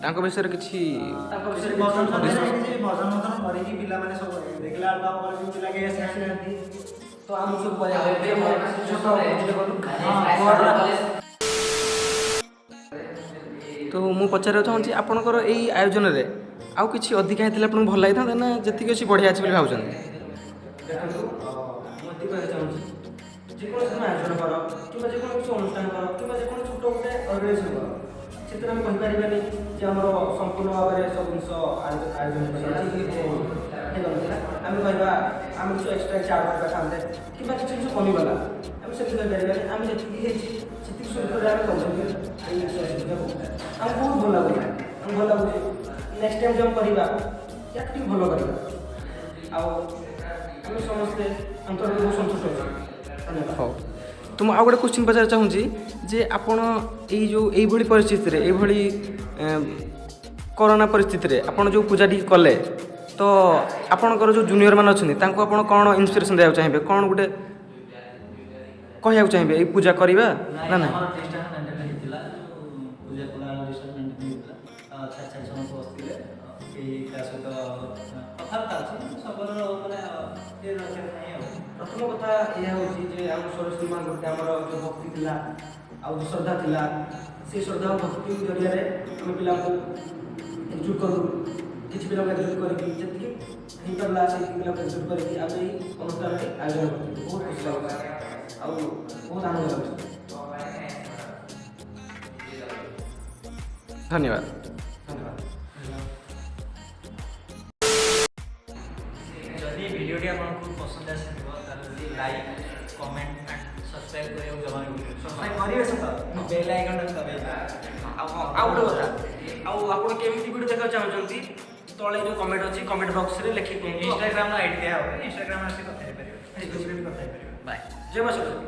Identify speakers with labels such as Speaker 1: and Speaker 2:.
Speaker 1: तांको विषय रे किछि
Speaker 2: तांको विषय भजन मदन करिकी पिला माने सब देखला आलबम पर भी पिला के आसी तो हम सब बजा छोट
Speaker 1: तो मु पचारे चाहूँगी आपणकर यही आयोजन रे आउ किछि अधिका हेतले आपन भल लागि था ना जति अछि बढ़िया अछि बोली भाउछन
Speaker 2: देखो मोती कहै चाहूँगी जेकोसी आयोजन कर कि जेकोसी अनुष्ठान कर कि जेकोसी छोट गोटे ऑर्गेनाइजेशन कर क्षेत्र में कहि परिबानी जे हमर संपूर्ण भाव में सब जिनस आयोजन आम कहवा आम किसी एक्सट्रा चार्ज करवा चाहते कि किसी जिन कमी गला आम से कहीपर आम जी सुविधा आम आमको बहुत भल लगुला आम भल लगुच नेक्स्ट टाइम जो हम करवा या भल करवा आम समस्ते अंतर बहुत सन्तुष्ट अच्छे धन्यवाद।
Speaker 1: हाँ तो मुझे गोटे क्वेश्चन पचार चाहूँगी जे आपण यही परिस्थिति रे यही कोरोना परिस्थिति रे आपण जो पूजा टी कले तो आपणकर जो जूनियर मान अच्छा आप कौन इन्स्पिरेसन देवा चाहिए कौन गोटे कहना चाहिए ये पूजा करवा ना ना
Speaker 2: प्रथम कथा यह हूँ आम सरस्वती माँ गोटे आम जो भक्ति थी आउ श्रद्धा थी से श्रद्धा भक्ति जरिया आम पिला एकजुट करूँ किसी पिला एकजुट करके जी पारा से पिला एकजुट करके आम अनुष्ठान आयोजन करते बहुत खुशी लगे बहुत आनंद लगे।
Speaker 1: धन्यवाद।
Speaker 3: जदि वीडियोटी आपको पसंद आसिथिबो ताले लाइक कमेंट एंड सब्सक्राइब करियो जमा सब्सक्राइब करिवे सत बेल आइकन दबाइबे
Speaker 2: आउ गोटे कथा आपड़ केमी वीडियो देखा चाहते तले जो कमेंट अच्छी कमेंट बॉक्स में लिखिक
Speaker 3: इंस्टाग्राम आईडी दिया हो इंस्टाग्राम आसी कथा हे परियो फेसबुक रे भी कथा हे परियो बाय
Speaker 2: जय मां सरस्वती।